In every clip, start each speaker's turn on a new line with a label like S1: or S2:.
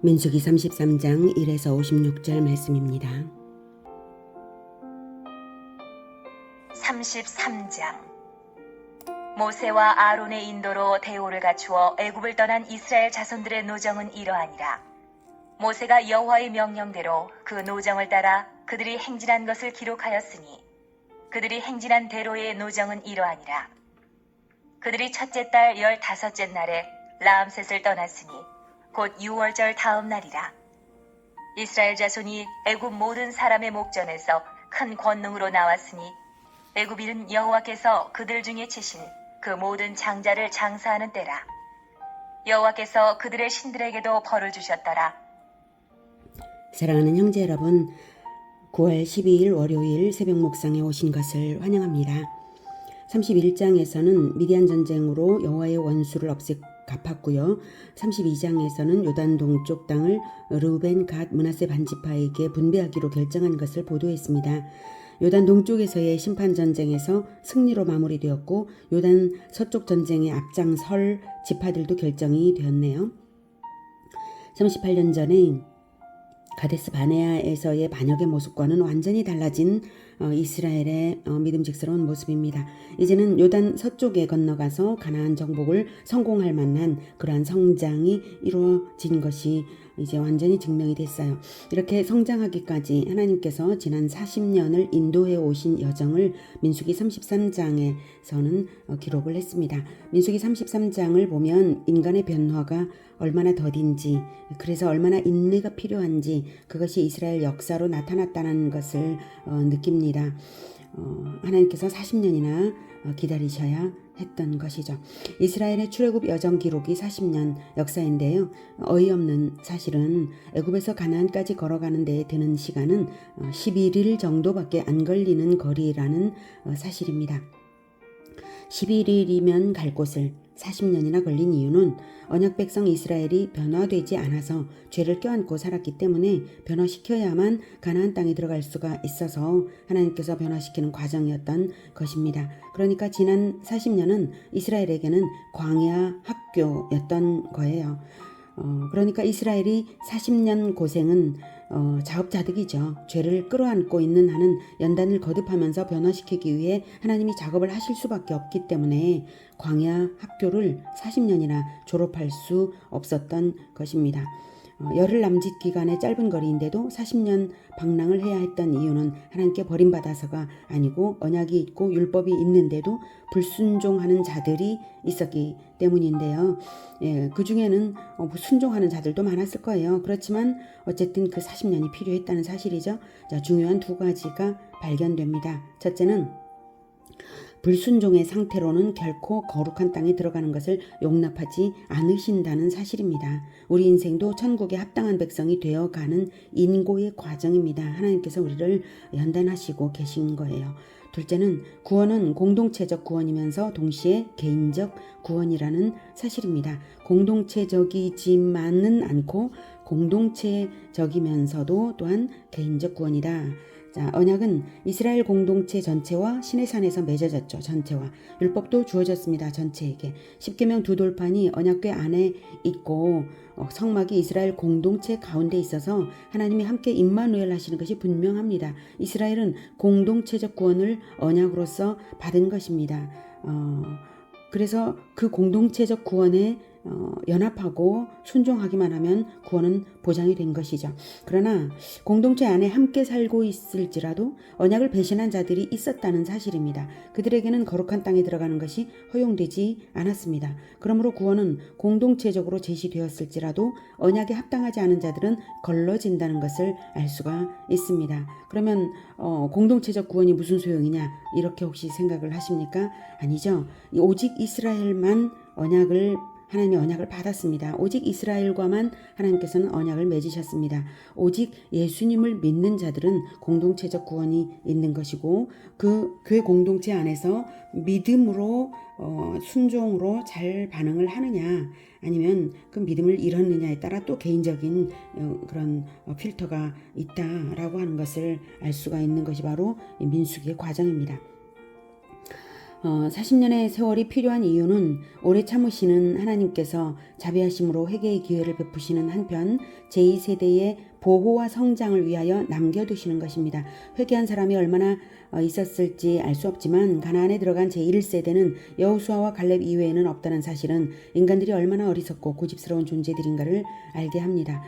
S1: 민수기 33장 1에서 56절 말씀입니다.
S2: 33장 모세와 아론의 인도로 대오를 갖추어 애굽을 떠난 이스라엘 자손들의 노정은 이러하니라. 모세가 여호와의 명령대로 그 노정을 따라 그들이 행진한 것을 기록하였으니 그들이 행진한 대로의 노정은 이러하니라. 그들이 첫째 달 15째 날에 라암셋을 떠났으니 곧 6월절 다음 날이라. 이스라엘 자손이 애굽 모든 사람의 목전에서 큰 권능으로 나왔으니 애굽인은 여호와께서 그들 중에 치신 그 모든 장자를 장사하는 때라. 여호와께서 그들의 신들에게도 벌을 주셨더라.
S1: 사랑하는 형제 여러분, 9월 12일 월요일 새벽 목상에 오신 것을 환영합니다. 31장에서는 미디안 전쟁으로 여호와의 원수를 없애 갚았고요. 32장에서는 요단 동쪽 땅을 르우벤, 갓, 므낫세 반지파에게 분배하기로 결정한 것을 보도했습니다. 요단 동쪽에서의 심판 전쟁에서 승리로 마무리되었고 요단 서쪽 전쟁의 앞장설 지파들도 결정이 되었네요. 38년 전에 가데스 바네아에서의 반역의 모습과는 완전히 달라진 이스라엘의 믿음직스러운 모습입니다. 이제는 요단 서쪽에 건너가서 가나안 정복을 성공할 만한 그러한 성장이 이루어진 것이 이제 완전히 증명이 됐어요. 이렇게 성장하기까지 하나님께서 지난 40년을 인도해 오신 여정을 민수기 33장에서는 기록을 했습니다. 민수기 33장을 보면 인간의 변화가 얼마나 더딘지, 그래서 얼마나 인내가 필요한지 그것이 이스라엘 역사로 나타났다는 것을 느낍니다. 하나님께서 40년이나 기다리셔야 했던 것이죠. 이스라엘의 출애굽 여정 기록이 40년 역사인데요. 어이없는 사실은 애굽에서 가나안까지 걸어가는 데 드는 시간은 11일 정도밖에 안 걸리는 거리라는 사실입니다. 11일이면 갈 곳을 40년이나 걸린 이유는 언약 백성 이스라엘이 변화되지 않아서 죄를 껴안고 살았기 때문에 변화시켜야만 가나안 땅에 들어갈 수가 있어서 하나님께서 변화시키는 과정이었던 것입니다. 그러니까 지난 40년은 이스라엘에게는 광야 학교였던 거예요. 그러니까 이스라엘이 40년 고생은 자업자득이죠. 죄를 끌어안고 있는 한은 연단을 거듭하면서 변화시키기 위해 하나님이 작업을 하실 수밖에 없기 때문에 광야 학교를 40년이나 졸업할 수 없었던 것입니다. 열흘 남짓 기간의 짧은 거리인데도 40년 방랑을 해야 했던 이유는 하나님께 버림받아서가 아니고 언약이 있고 율법이 있는데도 불순종하는 자들이 있었기 때문인데요. 그 중에는 순종하는 자들도 많았을 거예요. 그렇지만 어쨌든 그 40년이 필요했다는 사실이죠. 자, 중요한 두 가지가 발견됩니다. 첫째는 불순종의 상태로는 결코 거룩한 땅에 들어가는 것을 용납하지 않으신다는 사실입니다. 우리 인생도 천국에 합당한 백성이 되어가는 인고의 과정입니다. 하나님께서 우리를 연단하시고 계신 거예요. 둘째는 구원은 공동체적 구원이면서 동시에 개인적 구원이라는 사실입니다. 공동체적이지만은 않고 공동체적이면서도 또한 개인적 구원이다. 자, 언약은 이스라엘 공동체 전체와 시내산에서 맺어졌죠. 전체와. 율법도 주어졌습니다. 전체에게. 십계명 두 돌판이 언약궤 안에 있고 성막이 이스라엘 공동체 가운데 있어서 하나님이 함께 임마누엘 하시는 것이 분명합니다. 이스라엘은 공동체적 구원을 언약으로서 받은 것입니다. 그래서 그 공동체적 구원에 연합하고 순종하기만 하면 구원은 보장이 된 것이죠. 그러나 공동체 안에 함께 살고 있을지라도 언약을 배신한 자들이 있었다는 사실입니다. 그들에게는 거룩한 땅에 들어가는 것이 허용되지 않았습니다. 그러므로 구원은 공동체적으로 제시되었을지라도 언약에 합당하지 않은 자들은 걸러진다는 것을 알 수가 있습니다. 그러면 공동체적 구원이 무슨 소용이냐 이렇게 혹시 생각을 하십니까? 아니죠. 오직 이스라엘만 하나님의 언약을 받았습니다. 오직 이스라엘과만 하나님께서는 언약을 맺으셨습니다. 오직 예수님을 믿는 자들은 공동체적 구원이 있는 것이고 그 교회 공동체 안에서 믿음으로 순종으로 잘 반응을 하느냐 아니면 그 믿음을 잃었느냐에 따라 또 개인적인 그런 필터가 있다라고 하는 것을 알 수가 있는 것이 바로 민수기의 과정입니다. 40년의 세월이 필요한 이유는 오래 참으시는 하나님께서 자비하심으로 회개의 기회를 베푸시는 한편 제2세대의 보호와 성장을 위하여 남겨두시는 것입니다. 회개한 사람이 얼마나 있었을지 알 수 없지만 가나안에 들어간 제1세대는 여호수아와 갈렙 이외에는 없다는 사실은 인간들이 얼마나 어리석고 고집스러운 존재들인가를 알게 합니다.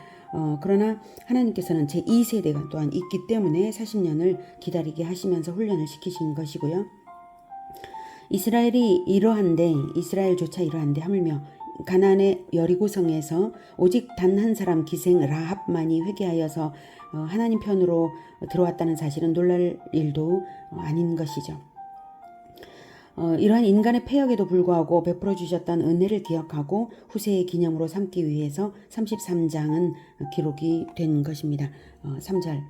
S1: 그러나 하나님께서는 제2세대가 또한 있기 때문에 40년을 기다리게 하시면서 훈련을 시키신 것이고요. 이스라엘조차 이러한데 하물며 가나안의 여리고성에서 오직 단 한 사람 기생 라합만이 회개하여서 하나님 편으로 들어왔다는 사실은 놀랄 일도 아닌 것이죠. 이러한 인간의 패역에도 불구하고 베풀어 주셨던 은혜를 기억하고 후세의 기념으로 삼기 위해서 33장은 기록이 된 것입니다. 3절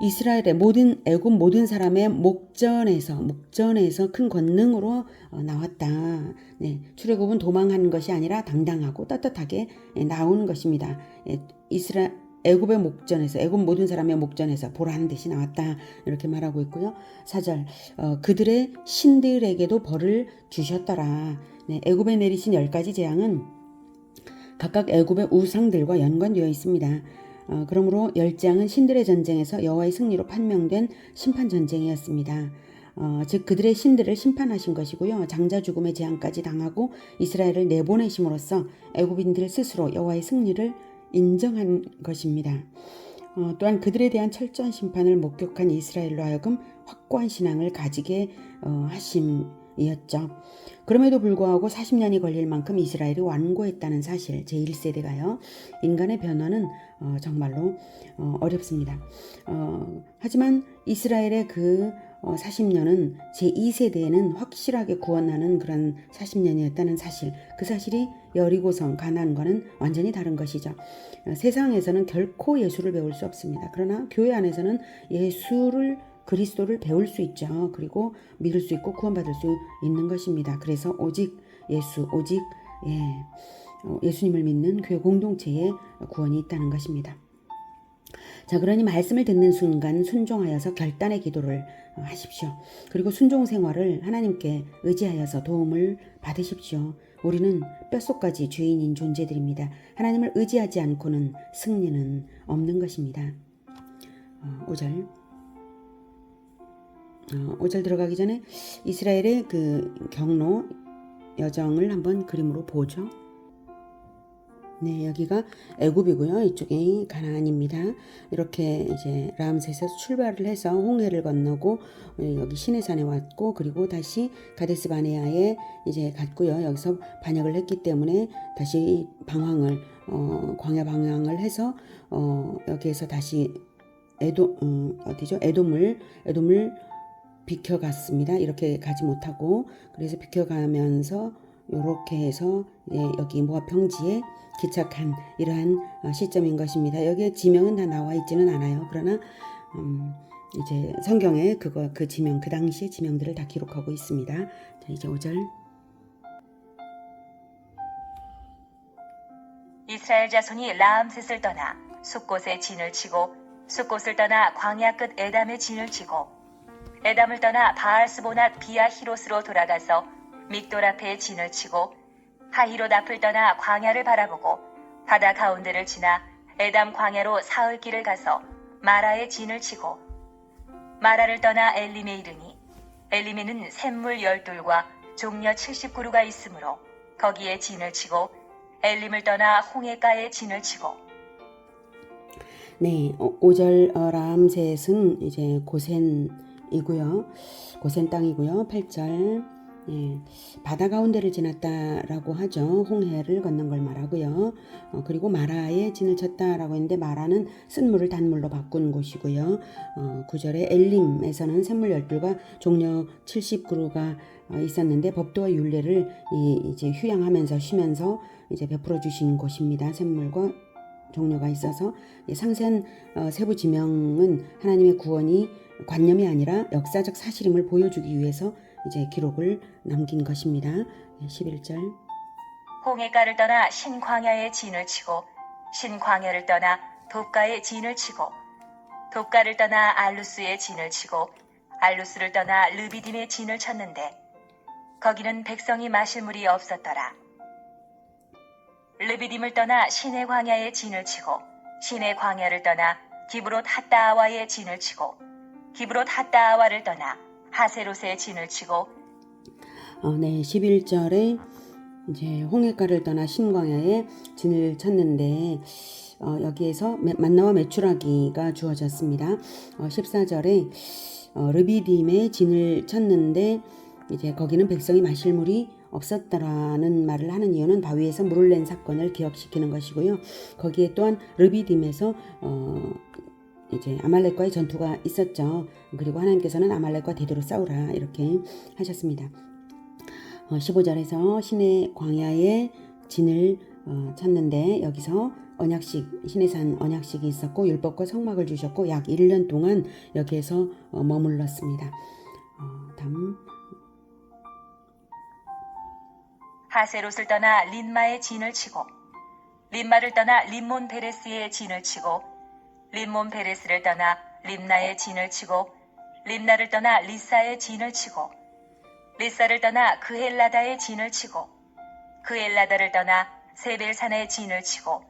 S1: 이스라엘의 애굽 모든 사람의 목전에서 큰 권능으로 나왔다. 네, 출애굽은 도망하는 것이 아니라 당당하고 떳떳하게 나오는 것입니다. 애굽의 목전에서 애굽 모든 사람의 목전에서 보라는 듯이 나왔다. 이렇게 말하고 있고요. 4절 그들의 신들에게도 벌을 주셨더라. 네, 애굽에 내리신 10가지 재앙은 각각 애굽의 우상들과 연관되어 있습니다. 그러므로 10장은 신들의 전쟁에서 여호와의 승리로 판명된 심판 전쟁이었습니다. 즉 그들의 신들을 심판하신 것이고요. 장자 죽음의 재앙까지 당하고 이스라엘을 내보내심으로써 애굽인들 스스로 여호와의 승리를 인정한 것입니다. 또한 그들에 대한 철저한 심판을 목격한 이스라엘로 하여금 확고한 신앙을 가지게 하심이었죠. 그럼에도 불구하고 40년이 걸릴 만큼 이스라엘이 완고했다는 사실, 제1세대가요. 인간의 변화는 정말로 어렵습니다. 하지만 이스라엘의 그 40년은 제2세대에는 확실하게 구원하는 그런 40년이었다는 사실, 그 사실이 여리고성 가나안과는 완전히 다른 것이죠. 세상에서는 결코 예수를 배울 수 없습니다. 그러나 교회 안에서는 그리스도를 배울 수 있죠. 그리고 믿을 수 있고 구원받을 수 있는 것입니다. 그래서 오직 예수님을 믿는 교회 공동체에 구원이 있다는 것입니다. 자, 그러니 말씀을 듣는 순간 순종하여서 결단의 기도를 하십시오. 그리고 순종 생활을 하나님께 의지하여서 도움을 받으십시오. 우리는 뼛속까지 죄인인 존재들입니다. 하나님을 의지하지 않고는 승리는 없는 것입니다. 5절 들어가기 전에 이스라엘의 그 경로 여정을 한번 그림으로 보죠. 네, 여기가 애굽이고요. 이쪽이 가나안입니다. 이렇게 이제 람셋에서 출발을 해서 홍해를 건너고 여기 시내산에 왔고 그리고 다시 가데스 바네아에 이제 갔고요. 여기서 반역을 했기 때문에 다시 광야 방황을 해서 여기에서 다시 에돔을 비켜갔습니다. 이렇게 가지 못하고 그래서 비켜가면서 이렇게 해서 여기 모압 평지에 기착한 이러한 시점인 것입니다. 여기에 지명은 다 나와 있지는 않아요. 그러나 이제 성경에 그 지명, 그 당시의 지명들을 다 기록하고 있습니다. 자, 이제 5절.
S2: 이스라엘 자손이 라암셋을 떠나 숫곳에 진을 치고 숫곳을 떠나 광야 끝 에담에 진을 치고 에담을 떠나 바알스보낫 비아 히롯으로 돌아가서 믹돌 앞에 진을 치고 하히롯 앞을 떠나 광야를 바라보고 바다 가운데를 지나 에담 광야로 사흘 길을 가서 마라에 진을 치고 마라를 떠나 엘림에 이르니 엘림에는 샘물 12과 종려 70그루가 있으므로 거기에 진을 치고 엘림을 떠나 홍해가에 진을 치고.
S1: 네, 5절 람셋은 이제 고센이고요. 고센 땅이고요. 8절 바다 가운데를 지났다라고 하죠. 홍해를 건넌 걸 말하고요. 그리고 마라에 진을 쳤다라고 했는데 마라는 쓴물을 단물로 바꾼 곳이고요. 9절에 엘림에서는 샘물 12과 종려 70그루가 있었는데 법도와 율례를 이제 휴양하면서 쉬면서 이제 베풀어 주신 곳입니다. 샘물과 종려가 있어서 상세한 세부 지명은 하나님의 구원이 관념이 아니라 역사적 사실임을 보여주기 위해서 이제 기록을 남긴 것입니다. 11절.
S2: 홍해가를 떠나 신광야에 진을 치고 신광야를 떠나 돕가에 진을 치고 돕가를 떠나 알루스에 진을 치고 알루스를 떠나 르비딤의 진을 쳤는데 거기는 백성이 마실 물이 없었더라. 르비딤을 떠나 시내 광야의 진을 치고 시내 광야를 떠나 기브롯 핫다아와의 진을 치고 기브롯 핫다아와를 떠나 하세롯의 진을 치고
S1: 네, 11절에 이제 홍해가를 떠나 신광야에 진을 쳤는데 여기에서 만나와 메추라기가 주어졌습니다. 14절에 르비딤에 진을 쳤는데 이제 거기는 백성이 마실 물이 없었다라는 말을 하는 이유는 바위에서 물을 낸 사건을 기억시키는 것이고요. 거기에 또한 르비딤에서 이제 아말렉과의 전투가 있었죠. 그리고 하나님께서는 아말렉과 대대로 싸우라 이렇게 하셨습니다. 15절에서 신의 광야에 진을 쳤는데 여기서 언약식, 시내산 언약식이 있었고 율법과 성막을 주셨고 약 1년 동안 여기에서 머물렀습니다. 다음
S2: 하세롯을 떠나 린마의 진을 치고 린마를 떠나 림몬 베레스의 진을 치고 림몬 베레스를 떠나 림나의 진을 치고 림나를 떠나 리사의 진을 치고 리사를 떠나 그헬라다의 진을 치고 그헬라다를 떠나 세벨산의 진을 치고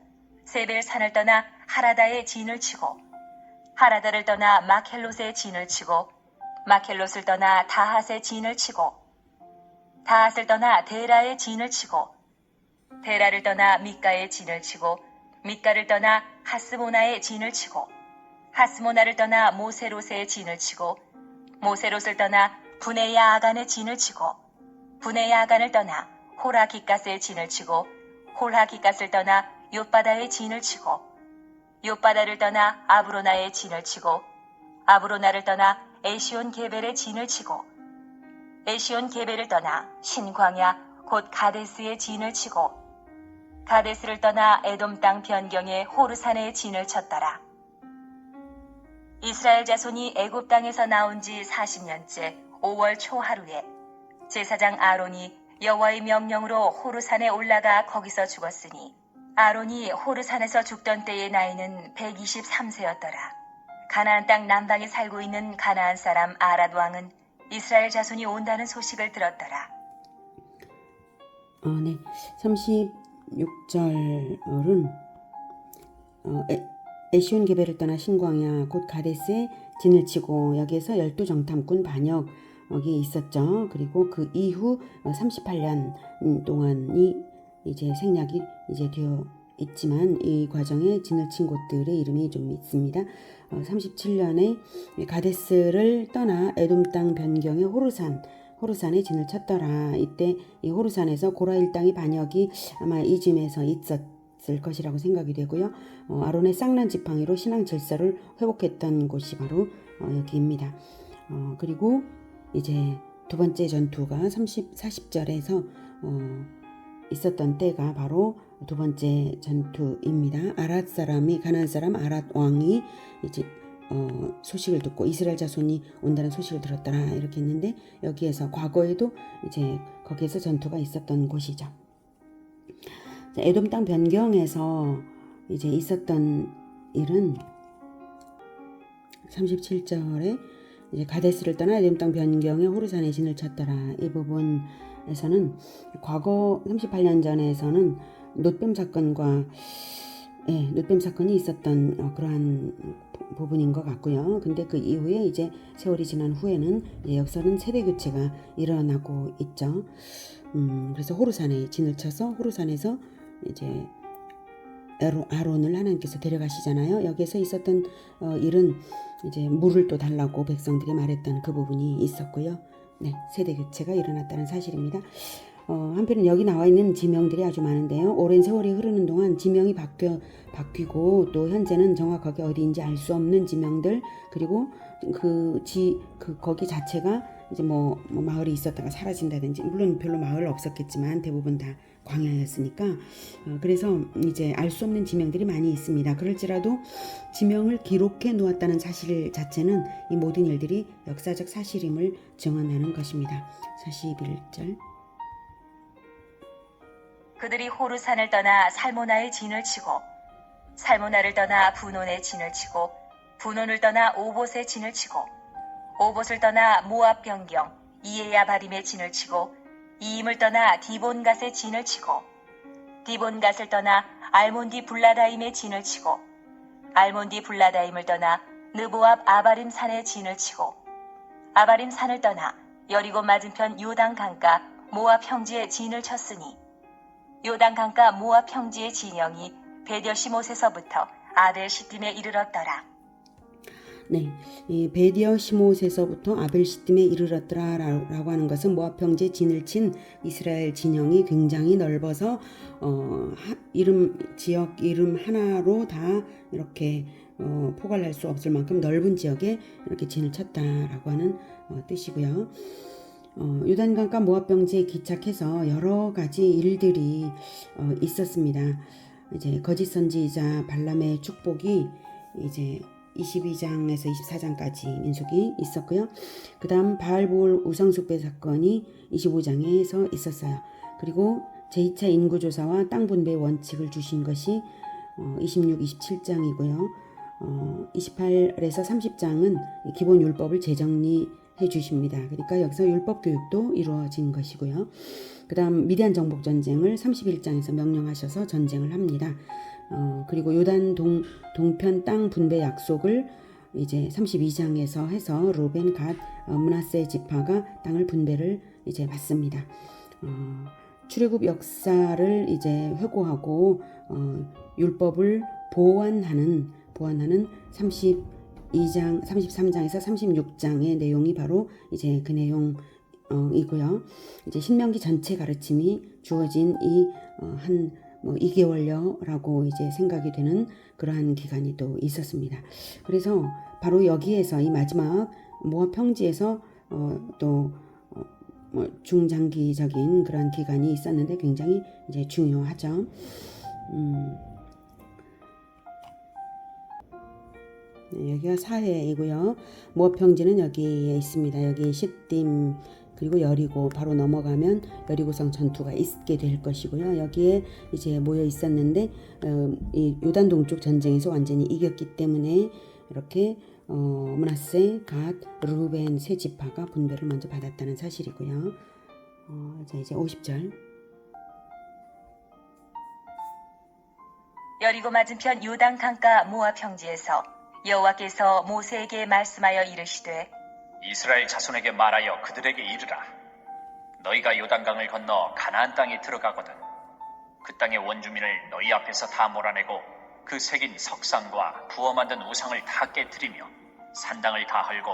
S2: 세벨산을 떠나 하라다의 진을 치고 하라다를 떠나 마켈롯의 진을 치고 마켈롯을 떠나 다핫의 진을 치고 다핫을 떠나 데라의 진을 치고 데라를 떠나 미가의 진을 치고 미가를 떠나 하스모나의 진을 치고 하스모나를 떠나 모세롯의 진을 치고 모세롯을 떠나 부네야 아간의 진을 치고 부네야 아간을 떠나 호라기갓의 진을 치고 호라기갓을 떠나 욥바다의 진을 치고 욥바다를 떠나 아브로나의 진을 치고 아브로나를 떠나 에시온 게벨의 진을 치고 에시온 게벨을 떠나 신광야 곧 가데스의 진을 치고 가데스를 떠나 에돔 땅 변경의 호르산의 진을 쳤더라. 이스라엘 자손이 애굽 땅에서 나온 지 40년째 5월 초 하루에 제사장 아론이 여호와의 명령으로 호르산에 올라가 거기서 죽었으니 아론이 호르산에서 죽던 때의 나이는 123세였더라. 가나안 땅 남방에 살고 있는 가나안 사람 아랏 왕은 이스라엘 자손이 온다는 소식을 들었더라.
S1: 네, 36절은 에시온 게벨을 떠나 신광야 곧 가데스에 진을 치고 여기에서 12정탐꾼 반역이 있었죠. 그리고 그 이후 38년 동안이 이제 생략이 이제 되어 있지만 이 과정에 진을 친 곳들의 이름이 좀 있습니다. 37년에 가데스를 떠나 에돔 땅 변경의 호르산에 진을 쳤더라. 이때 이 호르산에서 고라 일당의 반역이 아마 이쯤에서 있었을 것이라고 생각이 되고요. 아론의 쌍난 지팡이로 신앙 질서를 회복했던 곳이 바로 여기입니다. 그리고 이제 두 번째 전투가 40절에서 있었던 때가 바로 두 번째 전투입니다. 아랏 사람이 가나안 사람 아랏 왕이 이제 소식을 듣고 이스라엘 자손이 온다는 소식을 들었더라 이렇게 했는데 여기에서 과거에도 이제 거기에서 전투가 있었던 곳이죠. 에돔 땅 변경에서 이제 있었던 일은 37절에 이제 가데스를 떠나 에돔 땅 변경에 호르산에 진을 쳤더라. 이 부분에서는 과거 38년 전에서는 놋뱀 사건이 있었던 그러한 부분인 것 같고요. 근데 그 이후에 이제 세월이 지난 후에는 역사는 세대 교체가 일어나고 있죠. 그래서 호르산에 진을 쳐서 호르산에서 이제 아론을 하나님께서 데려가시잖아요. 여기에서 있었던 일은 이제 물을 또 달라고 백성들이 말했던 그 부분이 있었고요. 네, 세대 교체가 일어났다는 사실입니다. 한편은 여기 나와 있는 지명들이 아주 많은데요. 오랜 세월이 흐르는 동안 지명이 바뀌고 또 현재는 정확하게 어디인지 알 수 없는 지명들 그리고 거기 자체가 이제 뭐 마을이 있었다가 사라진다든지 물론 별로 마을 없었겠지만 대부분 다 광야였으니까 그래서 이제 알 수 없는 지명들이 많이 있습니다. 그럴지라도 지명을 기록해 놓았다는 사실 자체는 이 모든 일들이 역사적 사실임을 증언하는 것입니다. 41절
S2: 그들이 호르산을 떠나 살모나의 진을 치고 살모나를 떠나 분온의 진을 치고 분온을 떠나 오봇의 진을 치고 오봇을 떠나 모압 변경 이에야바림의 진을 치고 이임을 떠나 디본갓의 진을 치고 디본갓을 떠나 알몬디 블라다임의 진을 치고 알몬디 블라다임을 떠나 느보압 아바림 산의 진을 치고 아바림 산을 떠나 여리고 맞은편 요단 강가 모압 평지의 진을 쳤으니 요단 강가 모압 평지의 진영이 베델시못에서부터 아벨 시딤에 이르렀더라.
S1: 네, 이 베디어 시못에서부터 아벨 시딤에 이르렀더라라고 하는 것은 모압 평지에 진을 친 이스라엘 진영이 굉장히 넓어서 지역 이름 하나로 다 이렇게 포괄할 수 없을 만큼 넓은 지역에 이렇게 진을 쳤다라고 하는 뜻이고요. 요단강가 모압 평지에 기착해서 여러 가지 일들이 있었습니다. 이제 거짓 선지자 발람의 축복이 이제 22장에서 24장까지 민수기 있었고요. 그 다음 바알볼 우상숭배 사건이 25장에서 있었어요. 그리고 제2차 인구조사와 땅 분배 원칙을 주신 것이 26, 27장이고요. 28에서 30장은 기본 율법을 재정리해 주십니다. 그러니까 여기서 율법 교육도 이루어진 것이고요. 그 다음 미디안 정복 전쟁을 31장에서 명령하셔서 전쟁을 합니다. 그리고 요단 동편 땅 분배 약속을 이제 32장에서 해서 루벤, 갓, 므낫세 지파가 땅을 분배를 이제 받습니다. 출애굽 역사를 이제 회고하고 율법을 보완하는 32장, 33장에서 36장의 내용이 바로 이제 그 내용이고요. 이제 신명기 전체 가르침이 주어진 이 한 2개월여라고 이제 생각이 되는 그러한 기간이 또 있었습니다. 그래서 바로 여기에서 이 마지막 모압 평지에서 또 중장기적인 그런 기간이 있었는데 굉장히 이제 중요하죠. 네, 여기가 사해이고요. 모압 평지는 여기에 있습니다. 여기 시딤 그리고 여리고 바로 넘어가면 여리고성 전투가 있게 될 것이고요. 여기에 이제 모여 있었는데 이 요단 동쪽 전쟁에서 완전히 이겼기 때문에 이렇게 므낫세, 갓, 루벤 세 지파가 분배를 먼저 받았다는 사실이고요. 이제 50절.
S2: 여리고 맞은편 요단 강가 모압 평지에서 여호와께서 모세에게 말씀하여 이르시되
S3: 이스라엘 자손에게 말하여 그들에게 이르라. 너희가 요단강을 건너 가나안 땅에 들어가거든 그 땅의 원주민을 너희 앞에서 다 몰아내고 그 새긴 석상과 부어 만든 우상을 다 깨뜨리며 산당을 다 헐고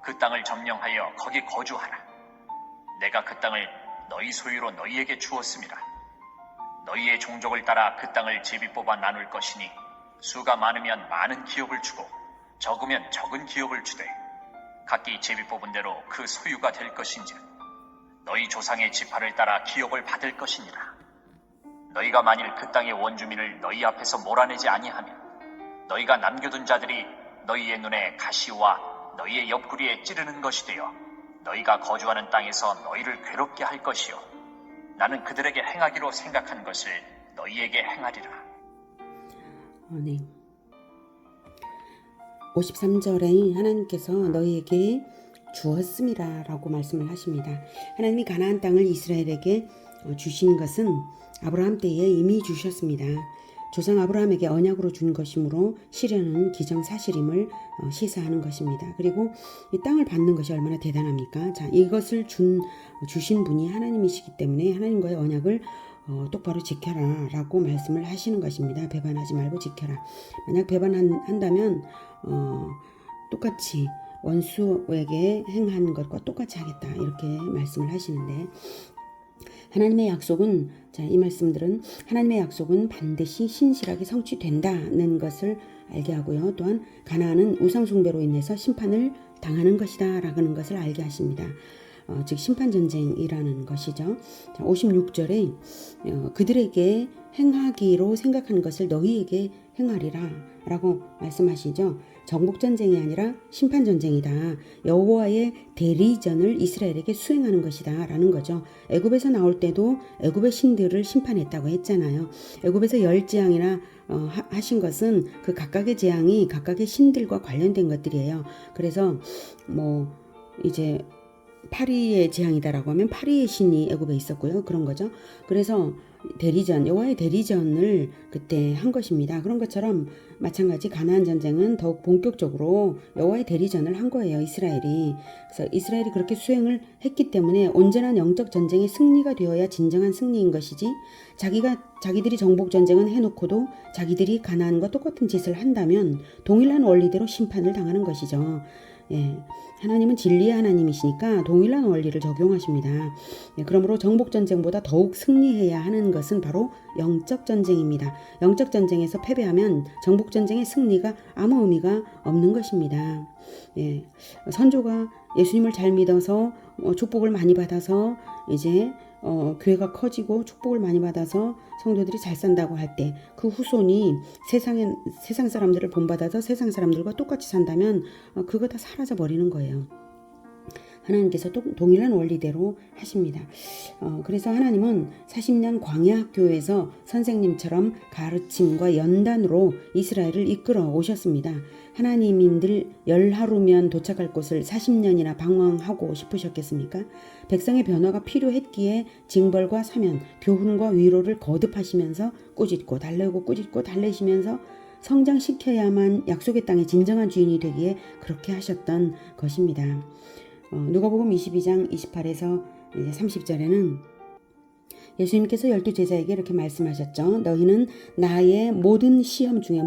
S3: 그 땅을 점령하여 거기 거주하라. 내가 그 땅을 너희 소유로 너희에게 주었음이라. 너희의 종족을 따라 그 땅을 제비 뽑아 나눌 것이니 수가 많으면 많은 기업을 주고 적으면 적은 기업을 주되 각기 제비 뽑은 대로 그 소유가 될 것인즉 너희 조상의 지파를 따라 기업을 받을 것이니라. 너희가 만일 그 땅의 원주민을 너희 앞에서 몰아내지 아니하면 너희가 남겨둔 자들이 너희의 눈에 가시와 너희의 옆구리에 찌르는 것이 되어 너희가 거주하는 땅에서 너희를 괴롭게 할 것이요 나는 그들에게 행하기로 생각한 것을 너희에게 행하리라.
S1: 네. 53절에 하나님께서 너희에게 주었음이라 라고 말씀을 하십니다. 하나님이 가나안 땅을 이스라엘에게 주신 것은 아브라함 때에 이미 주셨습니다. 조상 아브라함에게 언약으로 준 것이므로 실현은 기정사실임을 시사하는 것입니다. 그리고 이 땅을 받는 것이 얼마나 대단합니까? 자, 이것을 주신 분이 하나님이시기 때문에 하나님과의 언약을 똑바로 지켜라 라고 말씀을 하시는 것입니다. 배반하지 말고 지켜라. 만약 배반한다면 똑같이 원수에게 행한 것과 똑같이 하겠다 이렇게 말씀을 하시는데 하나님의 약속은 이 말씀들은 하나님의 약속은 반드시 신실하게 성취된다는 것을 알게 하고요. 또한 가나안은 우상 숭배로 인해서 심판을 당하는 것이다 라는 것을 알게 하십니다. 즉 심판전쟁이라는 것이죠. 56절에 그들에게 행하기로 생각하는 것을 너희에게 행하리라 라고 말씀하시죠. 정복전쟁이 아니라 심판전쟁이다. 여호와의 대리전을 이스라엘에게 수행하는 것이다 라는 거죠. 애굽에서 나올 때도 애굽의 신들을 심판했다고 했잖아요. 애굽에서 10재앙이나 하신 것은 그 각각의 재앙이 각각의 신들과 관련된 것들이에요. 그래서 이제 파리의 재앙이다라고 하면 파리의 신이 애굽에 있었고요. 그런 거죠. 그래서 대리전, 여호와의 대리전을 그때 한 것입니다. 그런 것처럼 마찬가지 가나안 전쟁은 더욱 본격적으로 여호와의 대리전을 한 거예요. 이스라엘이. 그래서 이스라엘이 그렇게 수행을 했기 때문에 온전한 영적 전쟁의 승리가 되어야 진정한 승리인 것이지, 자기들이 정복 전쟁은 해놓고도 자기들이 가나안과 똑같은 짓을 한다면 동일한 원리대로 심판을 당하는 것이죠. 예, 하나님은 진리의 하나님이시니까 동일한 원리를 적용하십니다. 예, 그러므로 정복전쟁보다 더욱 승리해야 하는 것은 바로 영적전쟁입니다. 영적전쟁에서 패배하면 정복전쟁의 승리가 아무 의미가 없는 것입니다. 예, 선조가 예수님을 잘 믿어서 축복을 많이 받아서 이제 교회가 커지고 축복을 많이 받아서 성도들이 잘 산다고 할 때 그 후손이 세상 사람들을 본받아서 세상 사람들과 똑같이 산다면 그거 다 사라져 버리는 거예요. 하나님께서 동일한 원리대로 하십니다. 그래서 하나님은 40년 광야학교에서 선생님처럼 가르침과 연단으로 이스라엘을 이끌어 오셨습니다. 하나님인들 10하루면 도착할 곳을 40년이나 방황하고 싶으셨겠습니까? 백성의 변화가 필요했기에 징벌과 사면, 교훈과 위로를 거듭하시면서 꾸짖고 달래고 꾸짖고 달래시면서 성장시켜야만 약속의 땅의 진정한 주인이 되기에 그렇게 하셨던 것입니다. 누가복음 22장 28에서 30절에는 예수님께서 12제자에게 이렇게 말씀하셨죠. 너희는 나의 모든 시험 중에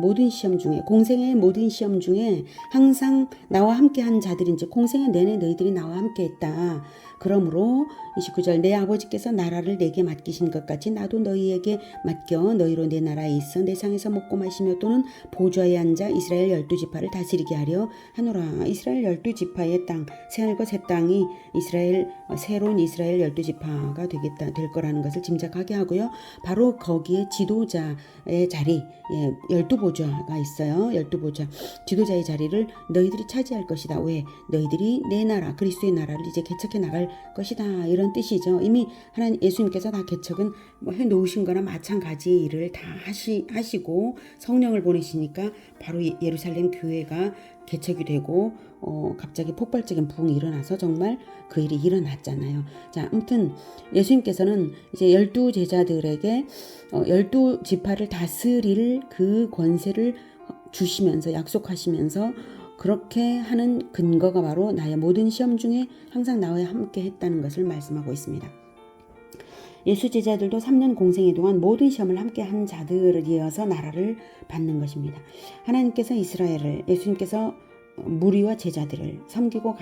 S1: 공생의 모든 시험 중에 항상 나와 함께한 자들인지 공생의 내내 너희들이 나와 함께했다. 그러므로 29절 내 아버지께서 나라를 내게 맡기신 것 같이 나도 너희에게 맡겨 너희로 내 나라에 있어 내 상에서 먹고 마시며 또는 보좌에 앉아 이스라엘 12지파를 다스리게 하려 하노라. 이스라엘 12지파의 땅, 새하늘과 새 땅이 새로운 이스라엘 12지파가 될 거라는 것을 짐작하게 하고요. 바로 거기에 지도자의 자리, 12보좌가 있어요. 12보좌. 지도자의 자리를 너희들이 차지할 것이다. 왜? 너희들이 내 나라, 그리스도의 나라를 이제 개척해 나갈 것이다. 이런 뜻이죠. 이미 예수님께서 다 개척은 해놓으신 거나 마찬가지 일을 다 하시고 성령을 보내시니까 바로 예루살렘 교회가 개척이 되고 갑자기 폭발적인 부흥이 일어나서 정말 그 일이 일어났잖아요. 자, 아무튼 예수님께서는 이제 12제자들에게 12지파를 다스릴 그 권세를 주시면서 약속하시면서 그렇게 하는 근거가 바로 나의 모든 시험 중에 항상 나와 함께 했다는 것을 말씀하고 있습니다. 예수 제자들도 3년 공생의 동안 모든 시험을 함께 한 자들이어서 나라를 받는 것입니다. 하나님께서 예수님께서 무리와 제자들을 섬기고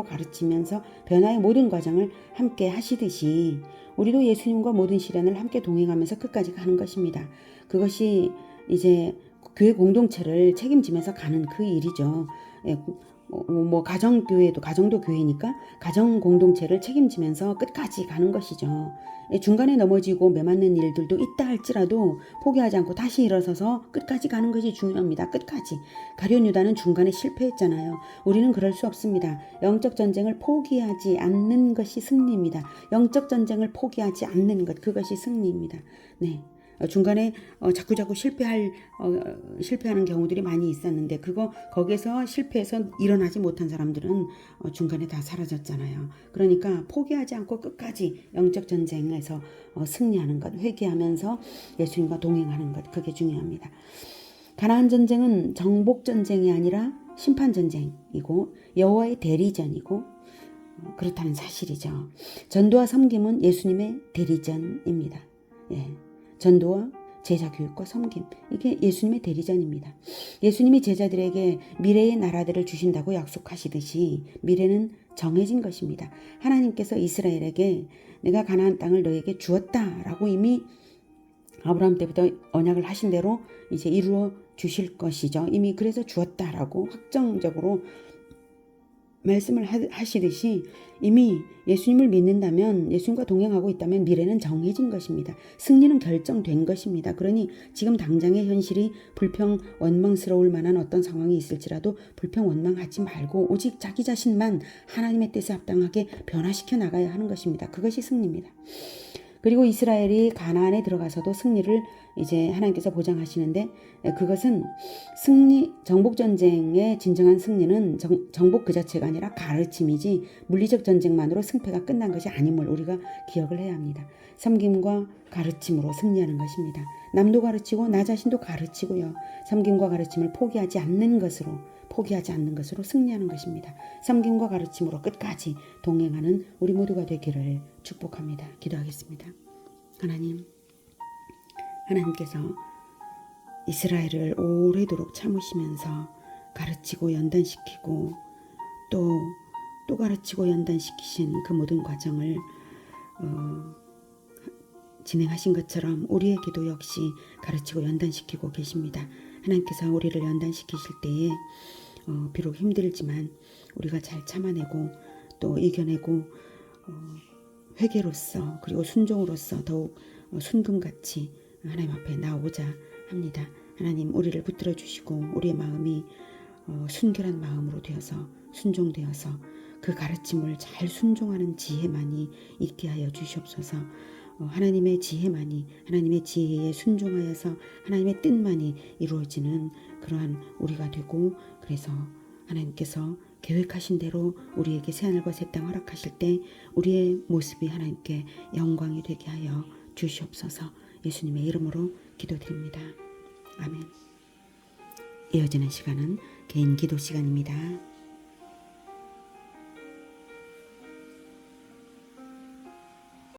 S1: 가르치면서 변화의 모든 과정을 함께 하시듯이 우리도 예수님과 모든 시련을 함께 동행하면서 끝까지 가는 것입니다. 그것이 이제 교회 공동체를 책임지면서 가는 그 일이죠. 가정도 교회니까 가정 공동체를 책임지면서 끝까지 가는 것이죠. 중간에 넘어지고 매맞는 일들도 있다 할지라도 포기하지 않고 다시 일어서서 끝까지 가는 것이 중요합니다. 끝까지. 가룟 유다는 중간에 실패했잖아요. 우리는 그럴 수 없습니다. 영적 전쟁을 포기하지 않는 것이 승리입니다. 영적 전쟁을 포기하지 않는 것, 그것이 승리입니다. 네. 중간에 자꾸 실패하는 경우들이 많이 있었는데 거기에서 실패해서 일어나지 못한 사람들은 중간에 다 사라졌잖아요. 그러니까 포기하지 않고 끝까지 영적 전쟁에서 승리하는 것, 회개하면서 예수님과 동행하는 것, 그게 중요합니다. 가나안 전쟁은 정복 전쟁이 아니라 심판 전쟁이고 여호와의 대리전이고 그렇다는 사실이죠. 전도와 섬김은 예수님의 대리전입니다. 예. 전도와 제자 교육과 섬김, 이게 예수님의 대리전입니다. 예수님이 제자들에게 미래의 나라들을 주신다고 약속하시듯이 미래는 정해진 것입니다. 하나님께서 이스라엘에게 내가 가나안 땅을 너에게 주었다라고 이미 아브라함 때부터 언약을 하신 대로 이제 이루어 주실 것이죠. 이미 그래서 주었다라고 확정적으로 말씀을 하시듯이 이미 예수님을 믿는다면, 예수님과 동행하고 있다면 미래는 정해진 것입니다. 승리는 결정된 것입니다. 그러니 지금 당장의 현실이 불평 원망스러울 만한 어떤 상황이 있을지라도 불평 원망하지 말고 오직 자기 자신만 하나님의 뜻에 합당하게 변화시켜 나가야 하는 것입니다. 그것이 승리입니다. 그리고 이스라엘이 가나안에 들어가서도 승리를 이제 하나님께서 보장하시는데, 그것은 정복 전쟁의 진정한 승리는 정복 그 자체가 아니라 가르침이지 물리적 전쟁만으로 승패가 끝난 것이 아님을 우리가 기억을 해야 합니다. 섬김과 가르침으로 승리하는 것입니다. 남도 가르치고 나 자신도 가르치고요. 섬김과 가르침을 포기하지 않는 것으로 승리하는 것입니다. 섬김과 가르침으로 끝까지 동행하는 우리 모두가 되기를 축복합니다. 기도하겠습니다. 하나님께서 이스라엘을 오래도록 참으시면서 가르치고 연단시키고 또 가르치고 연단시키신 그 모든 과정을 진행하신 것처럼 우리에게도 역시 가르치고 연단시키고 계십니다. 하나님께서 우리를 연단시키실 때에 비록 힘들지만 우리가 잘 참아내고 또 이겨내고 회개로서 그리고 순종으로서 더욱 순금같이 하나님 앞에 나오고자 합니다. 하나님, 우리를 붙들어 주시고 우리의 마음이 순결한 마음으로 되어서 순종되어서 그 가르침을 잘 순종하는 지혜만이 있게 하여 주시옵소서. 하나님의 지혜만이, 하나님의 지혜에 순종하여서 하나님의 뜻만이 이루어지는 그러한 우리가 되고, 그래서 하나님께서 계획하신 대로 우리에게 새하늘과 새 땅 허락하실 때 우리의 모습이 하나님께 영광이 되게 하여 주시옵소서. 예수님의 이름으로 기도드립니다. 아멘. 이어지는 시간은 개인 기도 시간입니다.